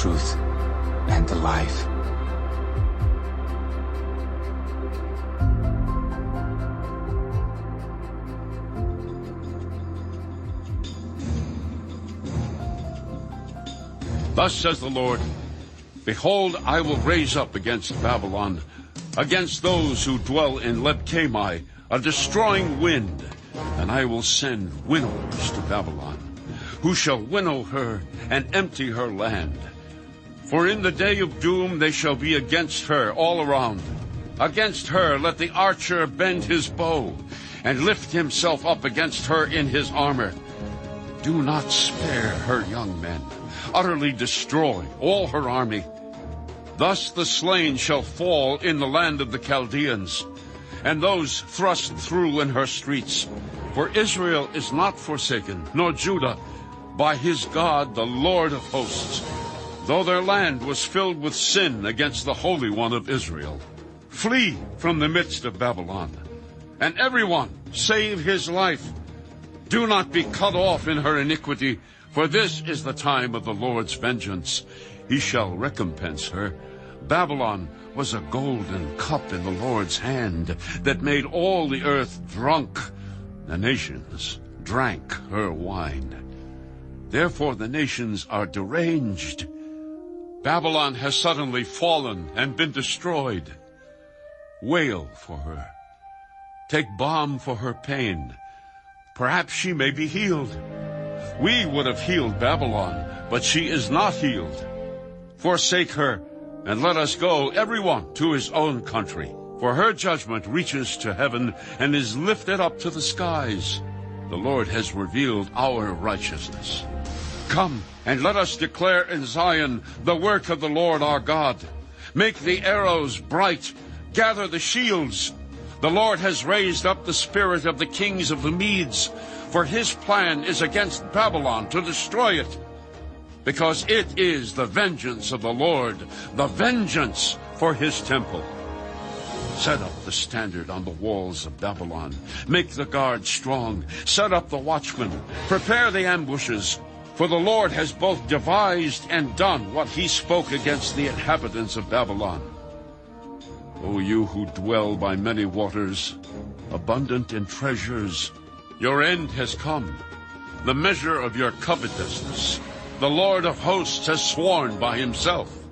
truth and the life. Thus says the Lord, behold, I will raise up against Babylon, against those who dwell in Leb-Kamai, a destroying wind, and I will send winnowers to Babylon, who shall winnow her and empty her land. For in the day of doom they shall be against her all around. Against her let the archer bend his bow, and lift himself up against her in his armor. Do not spare her young men. Utterly destroy all her army. Thus the slain shall fall in the land of the Chaldeans, and those thrust through in her streets. For Israel is not forsaken, nor Judah, by his God, the Lord of hosts, though their land was filled with sin against the Holy One of Israel. Flee from the midst of Babylon, and everyone save his life. Do not be cut off in her iniquity, for this is the time of the Lord's vengeance. He shall recompense her. Babylon was a golden cup in the Lord's hand that made all the earth drunk. The nations drank her wine. Therefore the nations are deranged. Babylon has suddenly fallen and been destroyed. Wail for her. Take balm for her pain. Perhaps she may be healed. We would have healed Babylon, but she is not healed. Forsake her, and let us go, everyone, to his own country. For her judgment reaches to heaven and is lifted up to the skies. The Lord has revealed our righteousness. Come, and let us declare in Zion the work of the Lord our God. Make the arrows bright, gather the shields. The Lord has raised up the spirit of the kings of the Medes, for his plan is against Babylon to destroy it, because it is the vengeance of the Lord, the vengeance for his temple. Set up the standard on the walls of Babylon. Make the guard strong. Set up the watchmen. Prepare the ambushes. For the Lord has both devised and done what he spoke against the inhabitants of Babylon. O you who dwell by many waters, abundant in treasures, your end has come, the measure of your covetousness. The Lord of hosts has sworn by himself.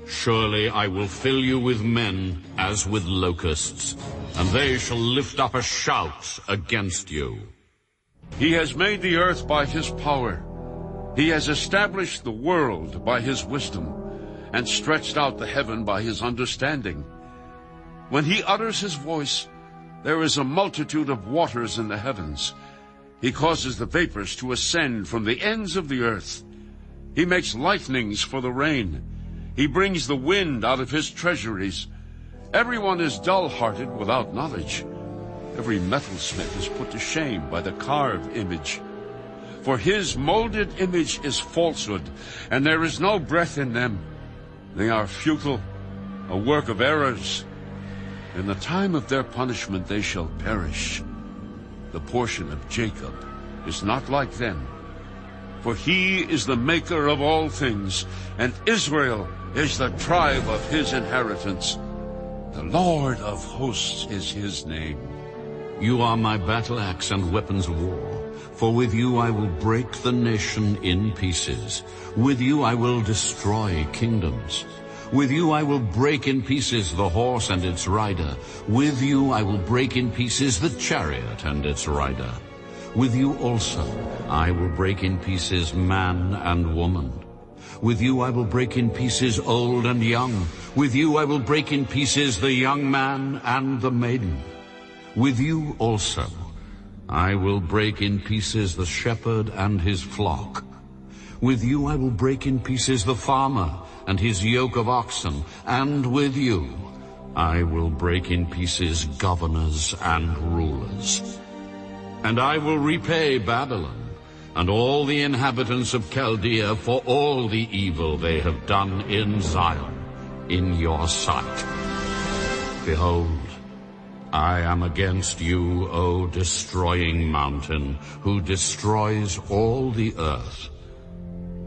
Surely I will fill you with men as with locusts, and they shall lift up a shout against you. He has made the earth by his power. He has established the world by his wisdom, and stretched out the heaven by his understanding. When he utters his voice, there is a multitude of waters in the heavens. He causes the vapors to ascend from the ends of the earth. He makes lightnings for the rain. He brings the wind out of his treasuries. Everyone is dull-hearted without knowledge. Every metalsmith is put to shame by the carved image. For his molded image is falsehood, and there is no breath in them. They are futile, a work of errors. In the time of their punishment they shall perish. The portion of Jacob is not like them, for he is the maker of all things, and Israel is the tribe of his inheritance. The Lord of hosts is his name. You are my battle axe and weapons of war, for with you I will break the nation in pieces. With you I will destroy kingdoms. With you I will break in pieces the horse and its rider. With you I will break in pieces the chariot and its rider. With you also I will break in pieces man and woman. With you I will break in pieces old and young. With you I will break in pieces the young man and the maiden. With you also I will break in pieces the shepherd and his flock. With you I will break in pieces the farmer and his yoke of oxen, and with you I will break in pieces governors and rulers. And I will repay Babylon and all the inhabitants of Chaldea for all the evil they have done in Zion, in your sight. Behold, I am against you, O destroying mountain, who destroys all the earth.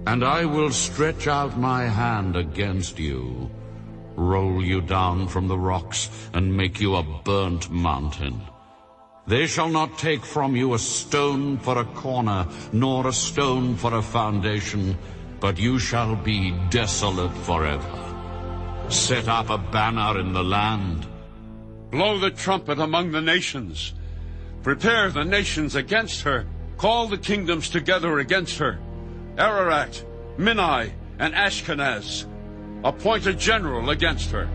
And I will stretch out my hand against you, roll you down from the rocks, and make you a burnt mountain. They shall not take from you a stone for a corner, nor a stone for a foundation, but you shall be desolate forever. Set up a banner in the land. Blow the trumpet among the nations. Prepare the nations against her. Call the kingdoms together against her. Ararat, Minai, and Ashkenaz. Appoint a general against her.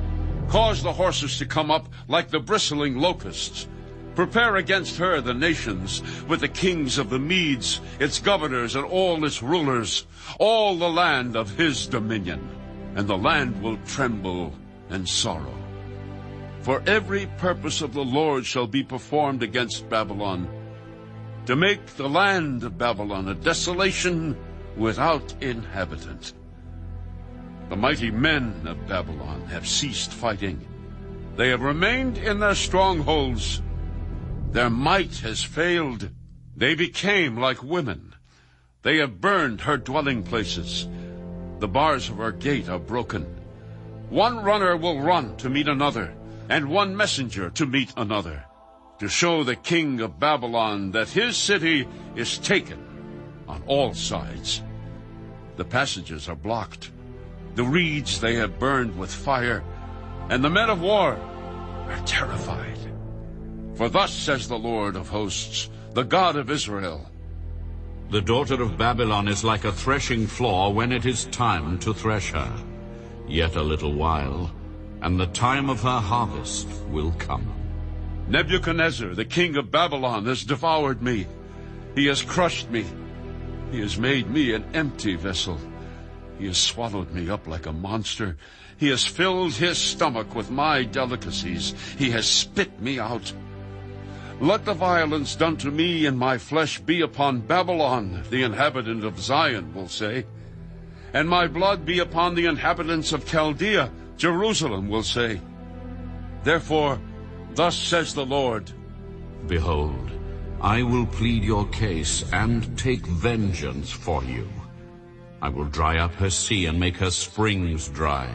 Cause the horses to come up like the bristling locusts. Prepare against her the nations, with the kings of the Medes, its governors, and all its rulers, all the land of his dominion. And the land will tremble and sorrow. For every purpose of the Lord shall be performed against Babylon, to make the land of Babylon a desolation without inhabitant. The mighty men of Babylon have ceased fighting. They have remained in their strongholds. Their might has failed. They became like women. They have burned her dwelling places. The bars of her gate are broken. One runner will run to meet another, and one messenger to meet another, to show the king of Babylon that his city is taken on all sides. The passages are blocked. The reeds they have burned with fire, and the men of war are terrified. For thus says the Lord of hosts, the God of Israel, The daughter of Babylon is like a threshing floor when it is time to thresh her. Yet a little while, and the time of her harvest will come. Nebuchadnezzar, the king of Babylon, has devoured me. He has crushed me. He has made me an empty vessel. He has swallowed me up like a monster. He has filled his stomach with my delicacies. He has spit me out. Let the violence done to me and my flesh be upon Babylon, the inhabitant of Zion will say. And my blood be upon the inhabitants of Chaldea, Jerusalem will say. Therefore, thus says the Lord, Behold, I will plead your case and take vengeance for you. I will dry up her sea and make her springs dry.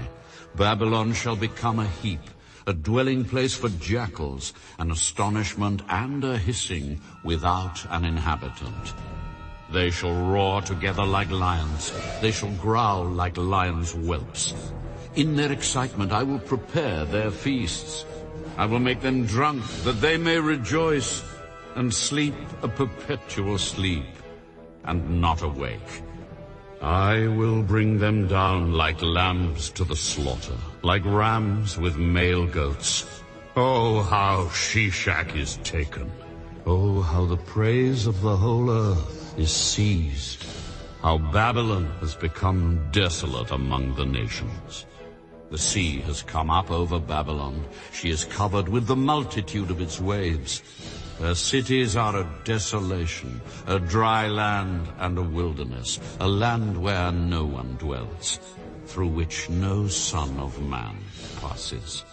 Babylon shall become a heap, a dwelling place for jackals, an astonishment and a hissing without an inhabitant. They shall roar together like lions. They shall growl like lions' whelps. In their excitement I will prepare their feasts. I will make them drunk, that they may rejoice, and sleep a perpetual sleep, and not awake. I will bring them down like lambs to the slaughter, like rams with male goats. Oh, how Shishak is taken! Oh, how the praise of the whole earth is seized! How Babylon has become desolate among the nations! The sea has come up over Babylon. She is covered with the multitude of its waves. Her cities are a desolation, a dry land and a wilderness, a land where no one dwells, through which no son of man passes.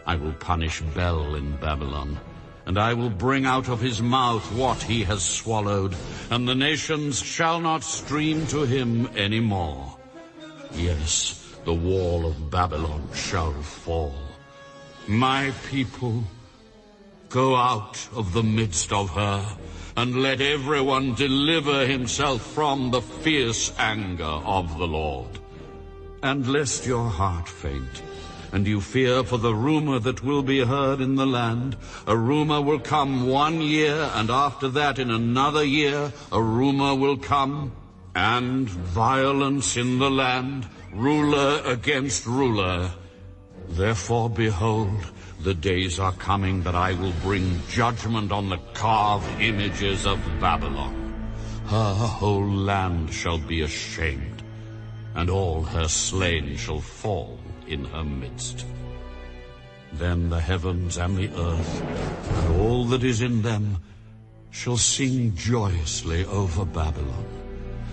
I will punish Bel in Babylon, and I will bring out of his mouth what he has swallowed, and the nations shall not stream to him any more. Yes, the wall of Babylon shall fall. My people, go out of the midst of her, and let everyone deliver himself from the fierce anger of the Lord. And lest your heart faint, and you fear for the rumor that will be heard in the land, a rumor will come 1 year, and after that in another year a rumor will come, and violence in the land, ruler against ruler. Therefore, behold, the days are coming that I will bring judgment on the carved images of Babylon. Her whole land shall be ashamed, and all her slain shall fall in her midst. Then the heavens and the earth, and all that is in them, shall sing joyously over Babylon.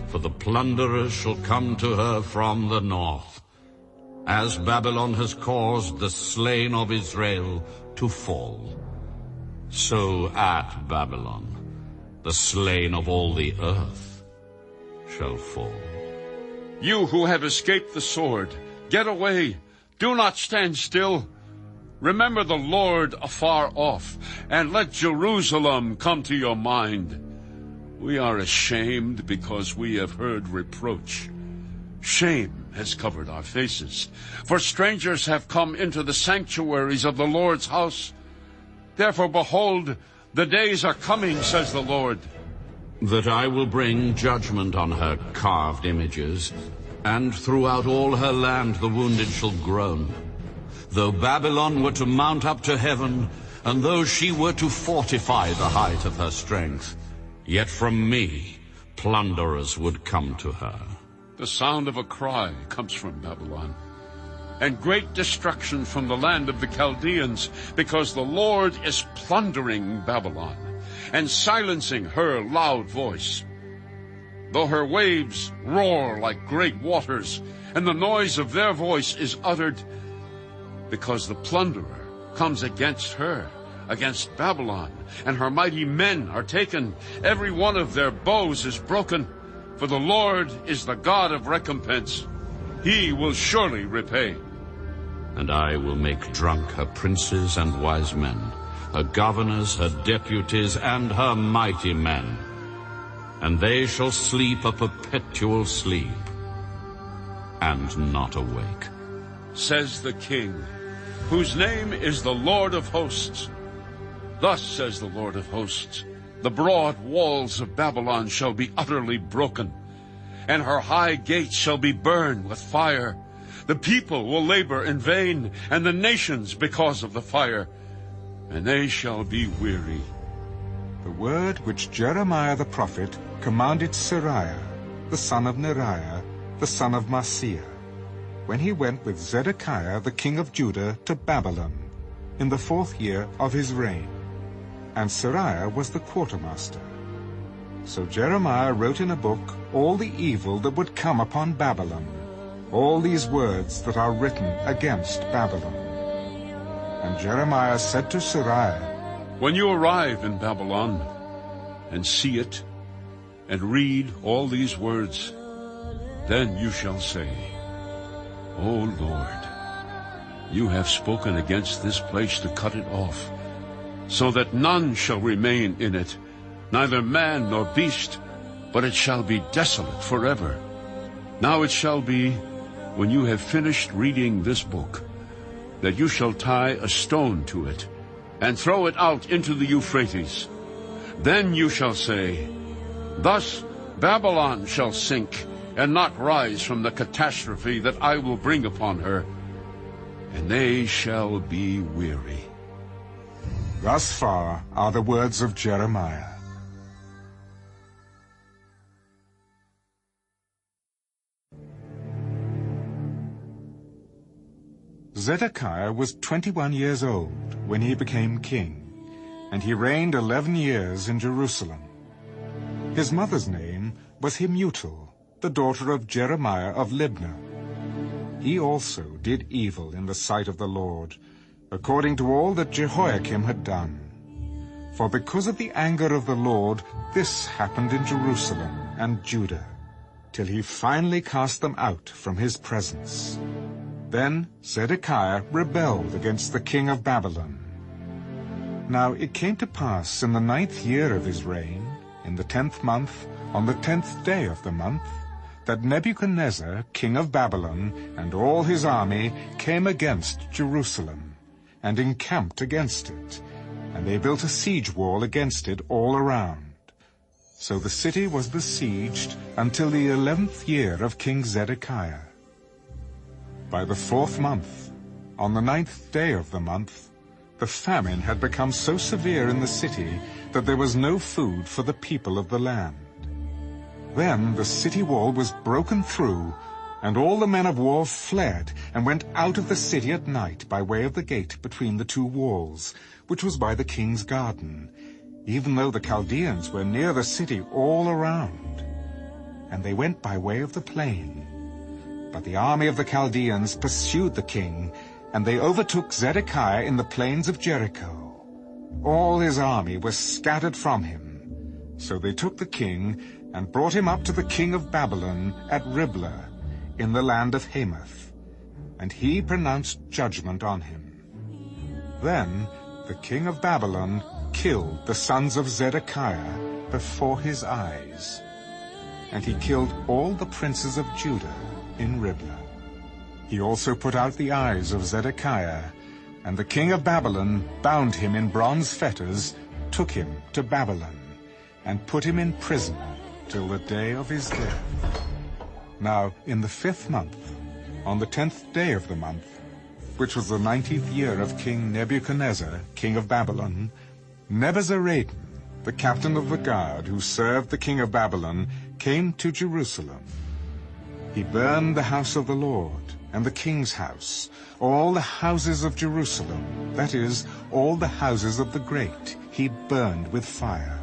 For the plunderers shall come to her from the north, as Babylon has caused the slain of Israel to fall. So at Babylon the slain of all the earth shall fall. You who have escaped the sword, get away. Do not stand still. Remember the Lord afar off, and let Jerusalem come to your mind. We are ashamed because we have heard reproach. Shame has covered our faces, for strangers have come into the sanctuaries of the Lord's house. Therefore, behold, the days are coming, says the Lord, that I will bring judgment on her carved images, and throughout all her land the wounded shall groan. Though Babylon were to mount up to heaven, and though she were to fortify the height of her strength, yet from me plunderers would come to her. The sound of a cry comes from Babylon, and great destruction from the land of the Chaldeans, because the Lord is plundering Babylon, and silencing her loud voice. Though her waves roar like great waters, and the noise of their voice is uttered, because the plunderer comes against her, against Babylon, and her mighty men are taken. Every one of their bows is broken, for the Lord is the God of recompense. He will surely repay. And I will make drunk her princes and wise men, her governors, her deputies, and her mighty men. And they shall sleep a perpetual sleep, and not awake, says the King, whose name is the Lord of hosts. Thus says the Lord of hosts, the broad walls of Babylon shall be utterly broken, and her high gates shall be burned with fire. The people will labor in vain, and the nations because of the fire, and they shall be weary. The word which Jeremiah the prophet commanded Seraiah, the son of Neriah, the son of Mahseiah, when he went with Zedekiah the king of Judah to Babylon, in the 4th year of his reign. And Seraiah was the quartermaster. So Jeremiah wrote in a book all the evil that would come upon Babylon, all these words that are written against Babylon. And Jeremiah said to Seraiah, when you arrive in Babylon, and see it, and read all these words, then you shall say, O Lord, you have spoken against this place to cut it off, so that none shall remain in it, neither man nor beast, but it shall be desolate forever. Now it shall be, when you have finished reading this book, that you shall tie a stone to it, and throw it out into the Euphrates. Then you shall say, thus Babylon shall sink, and not rise from the catastrophe that I will bring upon her, and they shall be weary. Thus far are the words of Jeremiah. Zedekiah was 21 years old when he became king, and he reigned 11 years in Jerusalem. His mother's name was Hamutal, the daughter of Jeremiah of Libnah. He also did evil in the sight of the Lord, according to all that Jehoiakim had done. For because of the anger of the Lord, this happened in Jerusalem and Judah, till he finally cast them out from his presence. Then Zedekiah rebelled against the king of Babylon. Now it came to pass in the 9th year of his reign, in the 10th month, on the 10th day of the month, that Nebuchadnezzar, king of Babylon, and all his army came against Jerusalem, and encamped against it, and they built a siege wall against it all around. So the city was besieged until the 11th year of King Zedekiah. By the 4th month, on the 9th day of the month, the famine had become so severe in the city that there was no food for the people of the land. Then the city wall was broken through, and all the men of war fled and went out of the city at night by way of the gate between the 2 walls, which was by the king's garden, even though the Chaldeans were near the city all around. And they went by way of the plain. But the army of the Chaldeans pursued the king, and they overtook Zedekiah in the plains of Jericho. All his army was scattered from him. So they took the king and brought him up to the king of Babylon at Riblah, in the land of Hamath, and he pronounced judgment on him. Then the king of Babylon killed the sons of Zedekiah before his eyes, and he killed all the princes of Judah in Riblah. He also put out the eyes of Zedekiah, and the king of Babylon bound him in bronze fetters, took him to Babylon, and put him in prison till the day of his death. Now in the 5th month, on the 10th day of the month, which was the 19th year of King Nebuchadnezzar, king of Babylon, Nebuzaradan, the captain of the guard who served the king of Babylon, came to Jerusalem. He burned the house of the Lord and the king's house, all the houses of Jerusalem, that is, all the houses of the great, he burned with fire.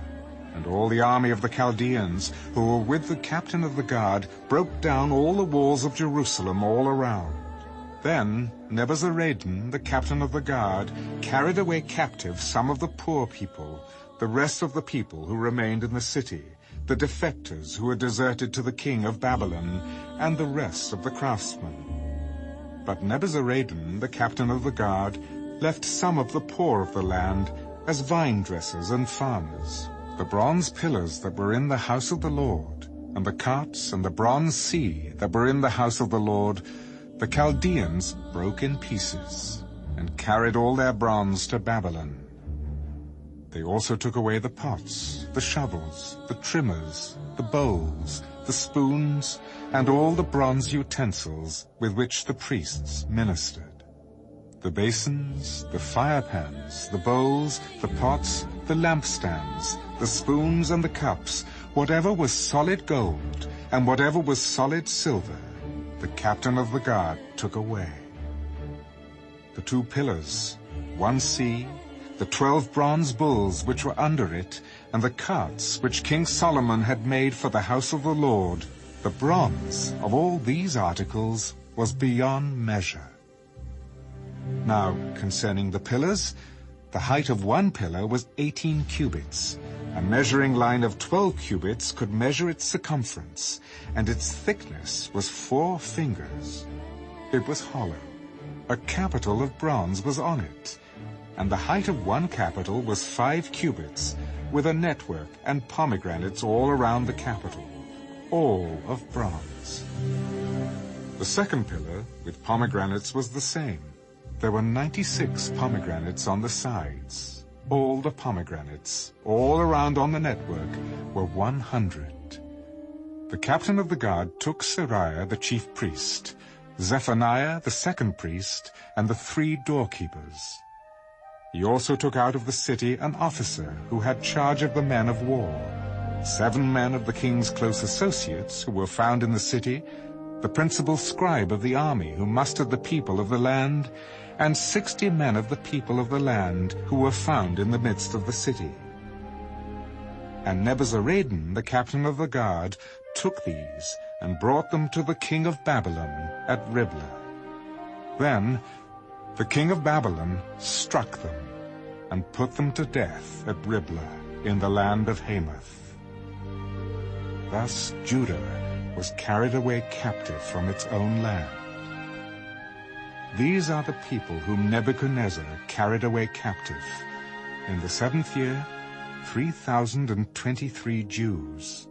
And all the army of the Chaldeans, who were with the captain of the guard, broke down all the walls of Jerusalem all around. Then Nebuzaradan, the captain of the guard, carried away captive some of the poor people, the rest of the people who remained in the city, the defectors who had deserted to the king of Babylon, and the rest of the craftsmen. But Nebuzaradan, the captain of the guard, left some of the poor of the land as vine dressers and farmers. The bronze pillars that were in the house of the Lord, and the carts and the bronze sea that were in the house of the Lord, the Chaldeans broke in pieces, and carried all their bronze to Babylon. They also took away the pots, the shovels, the trimmers, the bowls, the spoons, and all the bronze utensils with which the priests ministered. The basins, the fire pans, the bowls, the pots, the lampstands, the spoons and the cups, whatever was solid gold, and whatever was solid silver, the captain of the guard took away. The 2 pillars, 1 sea, the 12 bronze bulls which were under it, and the carts which King Solomon had made for the house of the Lord, the bronze of all these articles was beyond measure. Now, concerning the pillars, the height of 1 pillar was 18 cubits. A measuring line of 12 cubits could measure its circumference, and its thickness was 4 fingers. It was hollow. A capital of bronze was on it, and the height of 1 capital was 5 cubits, with a network and pomegranates all around the capital, all of bronze. The 2nd pillar, with pomegranates, was the same. There were 96 pomegranates on the sides. All the pomegranates, all around on the network, were 100. The captain of the guard took Seraiah the chief priest, Zephaniah the 2nd priest, and the 3 doorkeepers. He also took out of the city an officer who had charge of the men of war, 7 men of the king's close associates who were found in the city, the principal scribe of the army who mustered the people of the land, and 60 men of the people of the land who were found in the midst of the city. And Nebuzaradan, the captain of the guard, took these and brought them to the king of Babylon at Riblah. Then the king of Babylon struck them and put them to death at Riblah in the land of Hamath. Thus Judah was carried away captive from its own land. These are the people whom Nebuchadnezzar carried away captive. In the 7th year, 3,023 Jews.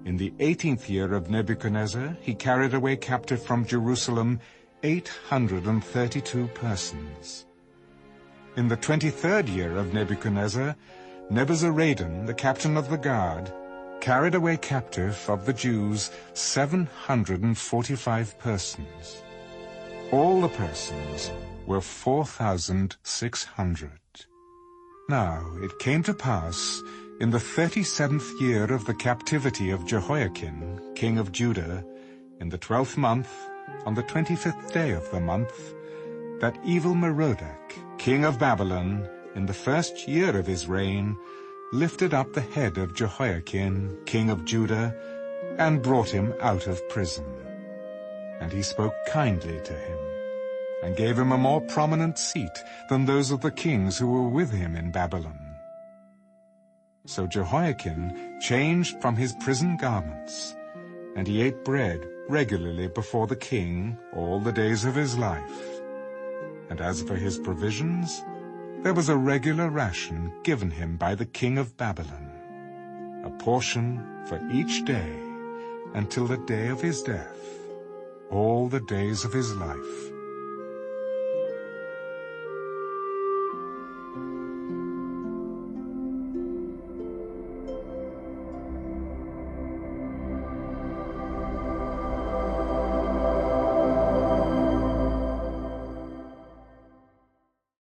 In the 18th year of Nebuchadnezzar, he carried away captive from Jerusalem 832 persons. In the 23rd year of Nebuchadnezzar, Nebuzaradan, the captain of the guard, carried away captive of the Jews 745 persons. All the persons were 4,600. Now it came to pass, in the 37th year of the captivity of Jehoiakim, king of Judah, in the 12th month, on the 25th day of the month, that Evil-Merodach, king of Babylon, in the 1st year of his reign, lifted up the head of Jehoiakim, king of Judah, and brought him out of prison. And he spoke kindly to him, and gave him a more prominent seat than those of the kings who were with him in Babylon. So Jehoiakim changed from his prison garments, and he ate bread regularly before the king all the days of his life. And as for his provisions, there was a regular ration given him by the king of Babylon, a portion for each day until the day of his death, all the days of his life.